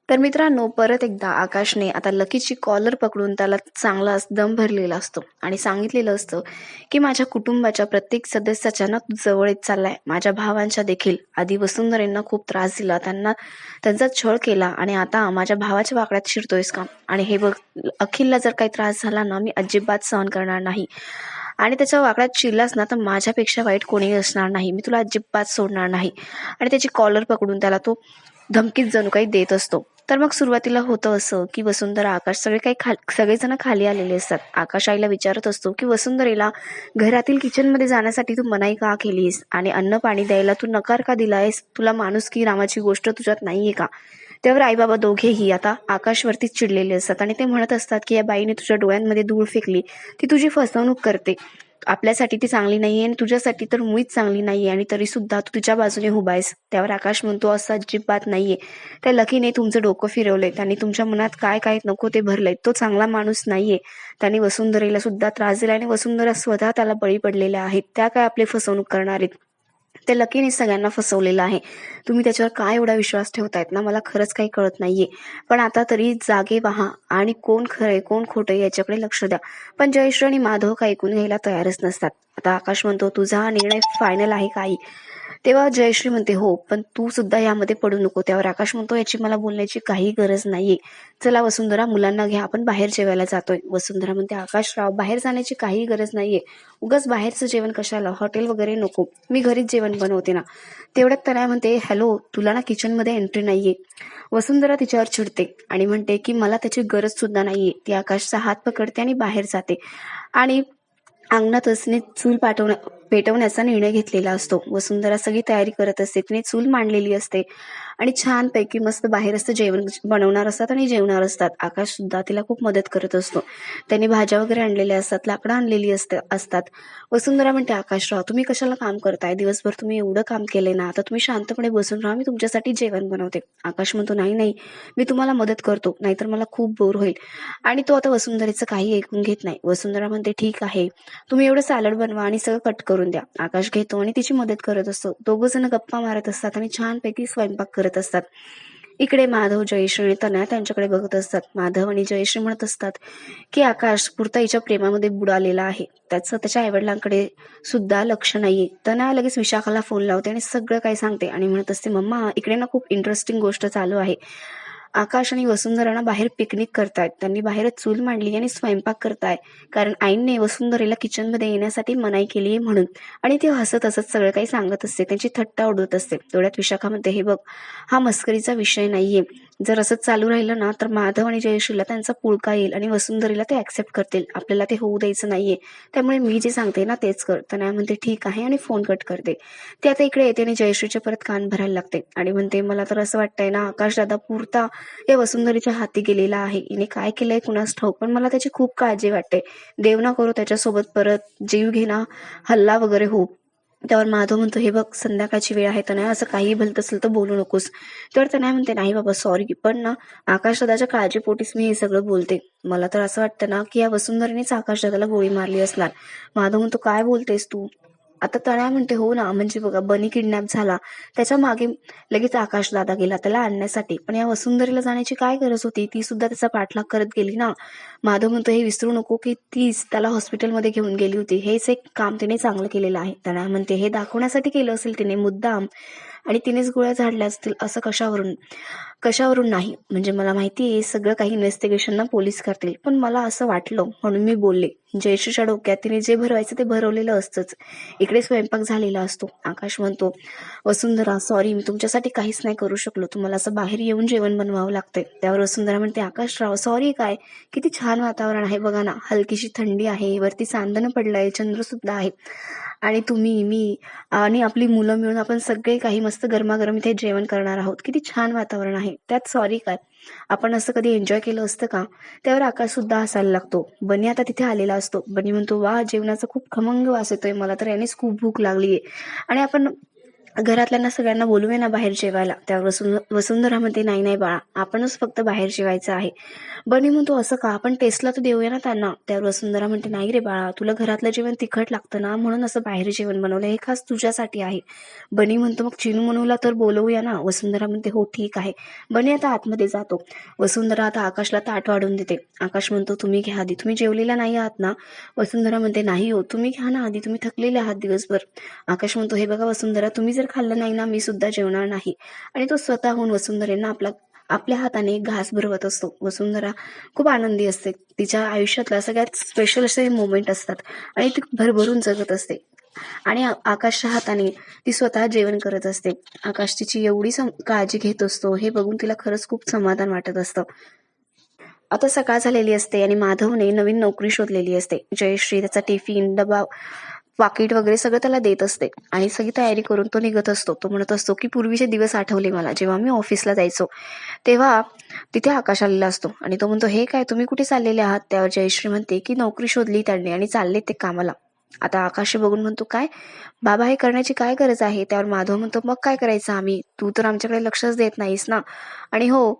तर मित्रांनो, परत एकदा आकाशने आता लकीची कॉलर पकडून त्याला चांगला दम भरलेला असतो आणि सांगितलेलं असतं, की माझ्या कुटुंबाच्या प्रत्येक सदस्याच्या ना तू जवळ येत चाललाय. माझ्या भावांच्या देखील आधी वसुंधरेंना खूप त्रास दिला, त्यांचा छळ केला आणि आता माझ्या भावाच्या वाकड्यात शिरतोयस का? आणि हे बघ, अखिलला जर काही त्रास झाला ना, मी अजिबात सहन करणार नाही. आणि त्याच्या वाकड्यात शिरलास ना, तर माझ्यापेक्षा वाईट कोणीही असणार नाही. मी तुला अजिबात सोडणार नाही. आणि त्याची कॉलर पकडून त्याला तो धमकीच जणू काही देत असतो. तर मग सुरुवातीला होतं असं, की वसुंधरा, आकाश सगळेजण खाली आलेले असतात. आकाश आईला विचारत असतो, की वसुंधरेला घरातील किचनमध्ये जाण्यासाठी तू मनाई का केलीस? आणि अन्न पाणी द्यायला तू नकार का दिलायस? तुला माणुसकी नावाची गोष्ट तुझ्यात नाहीये का? त्यावर आई बाबा दोघेही आता आकाशवरतीच चिडलेले असतात आणि ते म्हणत असतात, की या बाईने तुझ्या डोळ्यांमध्ये धूळ फेकली. ती तुझी फसवणूक करते. आपल्यासाठी ती चांगली नाहीये आणि तुझ्यासाठी तर मुळीच चांगली नाहीये आणि तरी सुद्धा तू तिच्या बाजूने उभा आहेस. त्यावर आकाश म्हणतो, असं अजिबात नाहीये. त्या लकीने तुमचं डोकं फिरवलंय. त्यांनी तुमच्या मनात काय काय नको ते भरलंय. तो चांगला माणूस नाहीये. त्यांनी वसुंधरेला सुद्धा त्रास दिला आणि वसुंधरा स्वतः त्याला बळी पडलेल्या आहेत. त्या काय आपली फसवणूक करणार आहेत? त्या लकीने सगळ्यांना फसवलेलं आहे. तुम्ही त्याच्यावर काय एवढा विश्वास ठेवतायत ना, मला खरंच काही कळत नाहीये. पण आता तरी जागे व्हा आणि कोण खरंय कोण खोटंय याच्याकडे लक्ष द्या. पण जयश्री आणि माधव काही ऐकून घ्यायला तयारच नसतात. आता आकाश म्हणतो, तुझा हा निर्णय फायनल आहे का आई? तेव्हा जयश्री म्हणते, हो, पण तू सुद्धा यामध्ये पडू नको. त्यावर आकाश म्हणतो, याची मला बोलण्याची काही गरज नाहीये. चला वसुंधरा, मुलांना घ्या, आपण बाहेर जेवायला जातोय. वसुंधरा म्हणते, आकाशराव, बाहेर जाण्याची काही गरज नाहीये. उगाच बाहेरचं जेवण कशाला, हॉटेल वगैरे नको, मी घरीच जेवण बनवते ना. तेवढ्यात तनया म्हणते, हॅलो, तुला ना किचनमध्ये एंट्री नाहीये. वसुंधरा तिच्यावर चिडते आणि म्हणते, की मला त्याची गरज सुद्धा नाहीये. ती आकाशचा हात पकडते आणि बाहेर जाते आणि अंगणातच तिने पेटवण्याचा निर्णय घेतलेला असतो. वसुंधरा सगळी तयारी करत असते. तिने चूल मांडलेली असते आणि छानपैकी मस्त बाहेर असतं जेवण बनवणार असतात आणि जेवणार असतात. आकाश सुद्धा तिला खूप मदत करत असतो. त्यांनी भाज्या वगैरे आणलेल्या असतात, लाकडं आणलेली असतात. वसुंधरा म्हणते, आकाशराव, तुम्ही कशाला काम करताय? दिवसभर तुम्ही एवढं काम केलंय ना, आता तुम्ही शांतपणे बसून राहा, मी तुमच्यासाठी जेवण बनवते. आकाश म्हणतो, नाही नाही, मी तुम्हाला मदत करतो, नाहीतर मला खूप बोर होईल. आणि तो आता वसुंधरेचं काही ऐकून घेत नाही. वसुंधरा म्हणते, ठीक आहे, तुम्ही एवढं सॅलड बनवा आणि सगळं कट करून द्या. आकाश घेतो आणि तिची मदत करत असतो. दोघं जण गप्पा मारत असतात आणि छानपैकी स्वयंपाक करत असतात. इकडे माधव, जयश्री आणि तनया त्यांच्याकडे बघत असतात. माधव आणि जयश्री म्हणत असतात, की आकाश पुरता हिच्या प्रेमामध्ये बुडालेला आहे. त्याचं त्याच्या आईवडिलांकडे सुद्धा लक्ष नाहीये. तनया लगेच विशाखाला फोन लावते आणि सगळं काही सांगते आणि म्हणत असते, मम्मा, इकडे ना खूप इंटरेस्टिंग गोष्ट चालू आहे. आकाश आणि वसुंधरा बाहेर पिकनिक करतायत. त्यांनी बाहेरच चूल मांडली आणि स्वयंपाक करताय, कारण आईने वसुंधरेला किचनमध्ये येण्यासाठी मनाई केली आहे म्हणून. आणि ती हसत हसत सगळं काही सांगत असते, त्यांची थट्टा उडवत असते. तेवढ्यात विशाखा म्हणते, हे बघ, हा मस्करीचा विषय नाहीये. जर असंच चालू राहिलं ना, तर माधव आणि जयश्रीला त्यांचा पुळका येईल आणि वसुंधरेला ते ऍक्सेप्ट करतील. आपल्याला ते होऊ द्यायचं नाहीये. त्यामुळे मी जे सांगते ना तेच कर. तनया म्हणते, ठीक आहे, आणि फोन कट करते. ती आता इकडे येते आणि जयश्रीचे परत कान भरायला लागते आणि म्हणते, मला तर असं वाटतंय ना, आकाश दादा पुरता या वसुंधरेच्या हाती गेलेला आहे. हिने काय केलंय कुणास ठाऊक, पण मला त्याची खूप काळजी वाटते. देव ना करो त्याच्यासोबत परत जीव घेणा हल्ला वगैरे हो. त्यावर माधव म्हणतो, हे बघ, संध्याकाळची वेळ आहे, तनया असं काही भलत असेल तर बोलू नकोस. त्यावर तनया म्हणते, नाही बाबा, सॉरी, पण ना आकाश दादाच्या काळजीपोटीच मी हे सगळं बोलते. मला तर असं वाटतं ना, की या वसुंधरेनेच आकाश दादाला गोळी मारली असणार. माधव म्हणतो, काय बोलतेस तू? आता तनया म्हणते, हो ना, म्हणजे बघा, बनी किडनॅप झाला, त्याच्या मागे लगेच आकाश दादा गेला त्याला आणण्यासाठी. पण या वसुंधरेला जाण्याची काय गरज होती? ती सुद्धा त्याचा पाठलाग करत गेली ना. माधव म्हणतो, हे विसरू नको की तीच त्याला हॉस्पिटलमध्ये घेऊन गेली होती. हेच एक काम तिने चांगलं केलेलं आहे. तनया म्हणते, हे दाखवण्यासाठी केलं असेल तिने मुद्दाम, आणि तिनेच गोळ्या झाडल्या असतील, असं कशावरून? कशावरून नाही, म्हणजे मला माहिती आहे सगळं काही इन्व्हेस्टिगेशन ना पोलीस करतील, पण मला असं वाटलं म्हणून मी बोलले. जयश्रीच्या डोक्यात तिने जे भरवायचं ते भरवलेलं असतंच. इकडे स्वयंपाक झालेला असतो. आकाश म्हणतो, वसुंधरा, सॉरी, मी तुमच्यासाठी काहीच नाही करू शकलो, तुम्हाला असं बाहेर येऊन जेवण बनवावं लागतंय. त्यावर वसुंधरा म्हणते, आकाशराव, सॉरी काय? किती छान वातावरण आहे बघा ना, हलकीशी थंडी आहे, वरती चांदणं पडलंय, चंद्र सुद्धा आहे, आणि तुम्ही, मी आणि आपली मुलं मिळून आपण सगळे काही मस्त गरमागरम इथे जेवण करणार आहोत. किती छान वातावरण आहे, त्यात सॉरी काय? आपण असं कधी एन्जॉय केलं असतं का? त्यावर आकाश सुद्धा हसायला लागतो. बनी आता तिथे आलेला असतो. बनी म्हणतो, वा, जेवणाचा खूप खमंग वास येतोय, मला तर यानेच खूप भूक लागलीये आणि आपण घरातल्यांना सगळ्यांना बोलूया ना बाहेर जेवायला. त्यावर वसुंधरा म्हणते, नाही नाही बाळा, आपणच फक्त बाहेर जेवायचं आहे. बनी म्हणतो, असं का, आपण टेस्टला तर देऊया ना त्यांना. त्यावर वसुंधरा म्हणते, नाही रे बाळा, तुला घरातलं जेवण तिखट लागतं ना, म्हणून असं बाहेर जेवण बनवलं, हे खास तुझ्यासाठी आहे. बनी म्हणतो, मग चिनू मनूला तर बोलवूया ना. वसुंधरा म्हणते, हो ठीक आहे. बनी आता आतमध्ये जातो. वसुंधरा आता आकाशला ताट वाढून देते. आकाश म्हणतो, तुम्ही घ्या आधी, तुम्ही जेवलेला नाही आहात ना. वसुंधरा म्हणते, नाही हो, तुम्ही घ्या ना आधी, तुम्ही थकलेले आहात दिवसभर. आकाश म्हणतो, हे बघा वसुंधरा, तुम्ही जर खाल्लं नाही ना, मी सुद्धा जेवणार नाही. आणि तो स्वतःहून वसुंधरेंना आपल्या हाताने घास भरवत असतो. वसुंधरा खूप आनंदी असते. तिच्या आयुष्यातला सगळ्यात स्पेशल असे मोमेंट असतात आणि ती भरभरून जगत असते. आणि आकाशच्या हाताने ती स्वतः जेवण करत असते. आकाश तिची एवढी काळजी घेत असतो, हे बघून तिला खरंच खूप समाधान वाटत असतं. आता सकाळ झालेली असते आणि माधवने नवीन नोकरी शोधलेली असते. जयश्री त्याचा टिफिन, डबा, पाकिट वगैरे सगळं त्याला देत असते आणि सगळी तयारी करून तो निघत असतो. तो म्हणत असतो की पूर्वीचे दिवस आठवले मला, जेव्हा मी ऑफिसला जायचो तेव्हा तिथे आकाश आलेला असतो आणि तो म्हणतो, हे काय, तुम्ही कुठे चाललेले आहात. त्यावर जयश्री म्हणते की नोकरी शोधली त्यांनी आणि चालले ते कामाला. आता आकाश बघून म्हणतो, काय बाबा, हे करण्याची काय गरज आहे. त्यावर माधव म्हणतो, मग काय करायचं आम्ही, तू तर आमच्याकडे लक्षच देत नाहीस ना. आणि हो,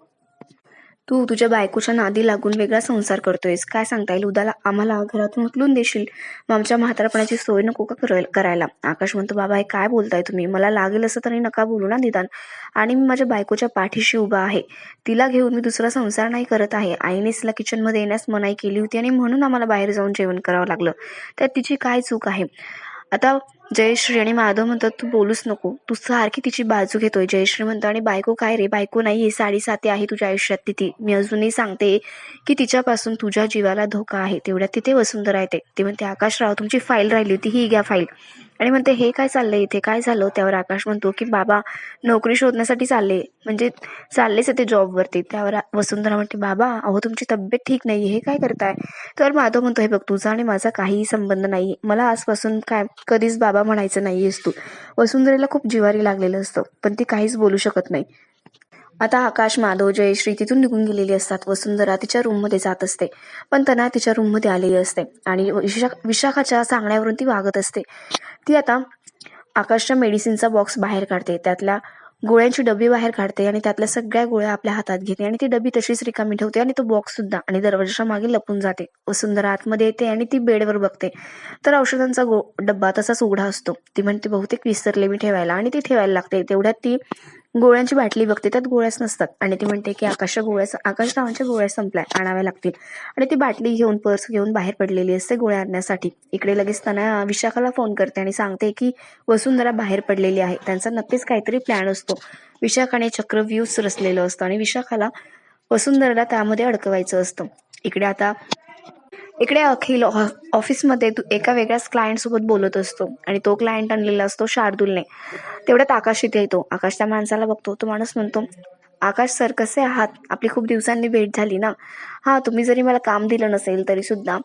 तू तुझ्या बायकोच्या नादी लागून वेगळा संसार करतोयस. काय सांगता येईल, उद्याला आम्हाला घरातून उचलून देशील, मग आमच्या म्हातारपणाची सोय नको का करायला. आकाश म्हणतो, बाबा हे काय बोलताय तुम्ही, मला लागेल असं तरी नका बोलू ना निदान. आणि मी माझ्या बायकोच्या पाठीशी उभा आहे. तिला घेऊन मी दुसरा संसार नाही करत आहे. आईनेच तिला किचनमध्ये येण्यास मनाई केली होती आणि म्हणून आम्हाला बाहेर जाऊन जेवण करावं लागलं. त्यात तिची काय चूक आहे. आता जयश्री आणि माधव म्हणतात, तू बोलूच नको, तू सारखी तिची बाजू घेतोय. जयश्री म्हणतो, आणि बायको काय रे, बायको नाहीये, साडेसाती आहे तुझ्या आयुष्यात ती. मी अजूनही सांगते की तिच्यापासून तुझ्या जीवाला धोका आहे. तेवढ्यात तिथे वसुंधरा येते. ती म्हणते, आकाशराव, तुमची फाईल राहिली होती, ही घ्या फाईल. आणि म्हणते, हे काय चाललंय इथे, काय झालं. त्यावर आकाश म्हणतो की बाबा, नोकरी शोधण्यासाठी चाललेच ते जॉबवरती. त्यावर वसुंधरा म्हणते, बाबा अहो, तुमची तब्येत ठीक नाहीये, हे काय करताय. तर माधव म्हणतो, हे बघ, तुझा आणि माझा काहीही संबंध नाही, मला आजपासून काय कधीच बाबा म्हणायचं नाहीयेस तू. वसुंधरेला खूप जिवारी लागलेलं असतं, पण ती काहीच बोलू शकत नाही. आता आकाश, माधव, जयश्री तिथून निघून गेलेली असतात. वसुंधरा तिच्या रूममध्ये जात असते, पण तना तिच्या रूममध्ये आलेली असते आणि विशाखाच्या सांगण्यावरून ती वागत असते. ती आता आकाशच्या मेडिसिनचा बॉक्स बाहेर काढते, त्यातल्या गोळ्यांची डबी बाहेर काढते आणि त्यातल्या सगळ्या गोळ्या आपल्या हातात घेते आणि ती डबी तशीच रिकामी ठेवते आणि तो बॉक्स सुद्धा, आणि दरवाजाच्या मागे लपून जाते. वसुंधरा आतमध्ये येते आणि ती बेडवर बघते तर औषधांचा डब्बा तसाच उघडा असतो. ती म्हणते, बहुतेक विसरले मी ठेवायला, आणि ती ठेवायला लागते. तेवढ्यात ती गोळ्यांची बाटली बघते, त्यात गोळ्याच नसतात आणि ती म्हणते की आकाशरावांच्या गोळ्या संपल्या, आणाव्या लागतील. आणि ती बाटली घेऊन, पर्स घेऊन बाहेर पडलेली असते गोळ्या आणण्यासाठी. इकडे लगेच तना विशाखाला फोन करते आणि सांगते की वसुंधरा बाहेर पडलेली आहे. त्यांचा नक्कीच काहीतरी प्लॅन असतो. विशाखाने चक्रव्यूह रचलेलं असतं आणि विशाखाला वसुंधराला त्यामध्ये अडकवायचं असतं. इकडे अखिल ऑफिसमध्ये एका वेगळ्याच क्लायंट सोबत बोलत असतो आणि तो क्लायंट आणलेला असतो शार्दूलने. तेवढ्यात आकाश इथे येतो. आकाश त्या माणसाला बघतो. तो माणूस म्हणतो, आकाश सर, कसे आहात, आपली खूप दिवसांनी भेट झाली ना. हा, तुम्ही जरी मला काम दिलं नसेल तरी सुद्धा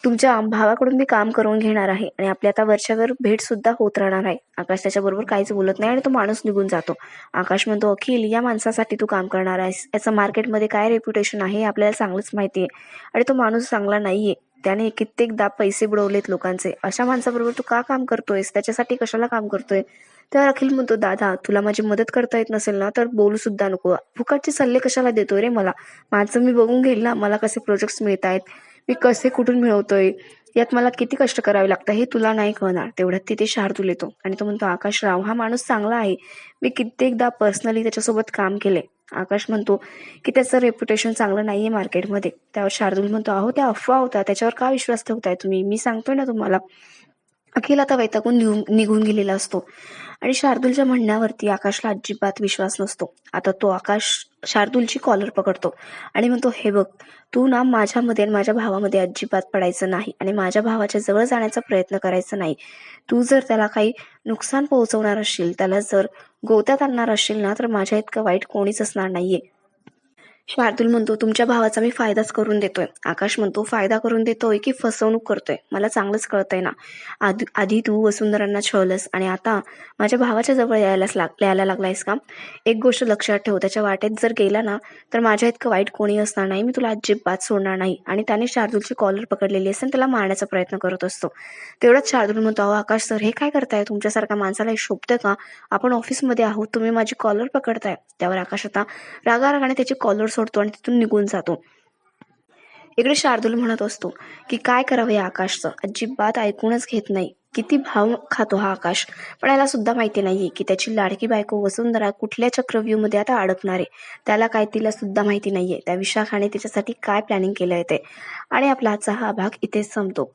तुमच्या भावाकडून मी काम करून घेणार आहे आणि आपली आता वरच्यावर भेट सुद्धा होत राहणार आहे. आकाश त्याच्याबरोबर काहीच बोलत नाही आणि तो माणूस निघून जातो. आकाश म्हणतो, अखिल, या माणसासाठी तू काम करणार आहेस, याचं मार्केटमध्ये काय रेप्युटेशन आहे हे आपल्याला चांगलंच माहिती आहे आणि तो माणूस चांगला नाहीये. त्याने कित्येकदा पैसे बुडवलेत लोकांचे. अशा माणसाबरोबर तू का काम करतोयस, त्याच्यासाठी कशाला काम करतोय. तर अखिल म्हणतो, दादा, तुला माझी मदत करता येत नसेल ना तर बोलू सुद्धा नको. फुकटचे सल्ले कशाला देतोय रे मला. माझं मी बघून घेईल ना, मला कसे प्रोजेक्ट्स मिळत आहेत, मी कसे कुठून मिळवतोय, यात मला किती कष्ट करावे लागतं हे तुला नाही कळणार. तेवढ्यात तिथे शार्दूल येतो आणि तो म्हणतो, आकाशराव, हा माणूस चांगला आहे, मी कित्येकदा पर्सनली त्याच्यासोबत काम केले. आकाश म्हणतो की त्याचं रेप्युटेशन चांगलं नाहीये मार्केटमध्ये. त्यावर शार्दूल म्हणतो, अहो, त्या अफवा होता, त्याच्यावर का विश्वास ठेवताय तुम्ही, मी सांगतोय ना तुम्हाला. अखिल आता वैतागून निघून गेलेला असतो आणि शार्दूलच्या म्हणण्यावरती आकाशला अजिबात विश्वास नसतो. आता तो आकाश शार्दूलची कॉलर पकडतो आणि म्हणतो, हे बघ, तू ना माझ्यामध्ये आणि माझ्या भावामध्ये अजिबात पडायचं नाही आणि माझ्या भावाच्या जवळ जाण्याचा प्रयत्न करायचा नाही. तू जर त्याला काही नुकसान पोहोचवणार असशील, त्याला जर गोत्यात आणणार असशील ना, तर माझ्या इतकं वाईट कोणीच असणार नाहीये. शार्दूल म्हणतो, तुमच्या भावाचा मी फायदाच करून देतोय. आकाश म्हणतो, फायदा करून देतोय की फसवणूक करतोय? मला चांगलंच कळतंय ना. आधी तू वसुंधरांना छळलंस आणि आता माझ्या भावाच्या जवळ यायला लागलायस का? एक गोष्ट लक्षात ठेव, त्याच्या वाटेत जर गेला ना, तर माझ्या इतकं वाईट कोणी असणार नाही. मी तुला अजिबात सोडणार नाही. आणि त्याने शार्दूलची कॉलर पकडलेली असते आणि त्याला मारण्याचा प्रयत्न करत असतो. तेवढ्यात शार्दूल म्हणतो, अहो आकाश सर, हे काय करताय? तुमच्यासारख्या माणसाला हे शोभतं का? आपण ऑफिसमध्ये आहोत, तुम्ही माझी कॉलर पकडताय. त्यावर आकाश आता रागारागाने त्याची कॉलर सोडतो आणि तिथून निघून जातो. इकडे शार्दूल म्हणत असतो की काय करावं या आकाशचं, अजिबात ऐकूनच घेत नाही. किती भाव खातो हा आकाश. पण याला सुद्धा माहिती नाहीये की त्याची लाडकी बायको वसुंधरा कुठल्या चक्रव्यूहमध्ये आता अडकणार आहे. त्याला काय, तिला सुद्धा माहिती नाहीये त्या विशाखाने तिच्यासाठी काय प्लॅनिंग केलंय ते. आणि आपला आजचा हा भाग इथेच संपतो.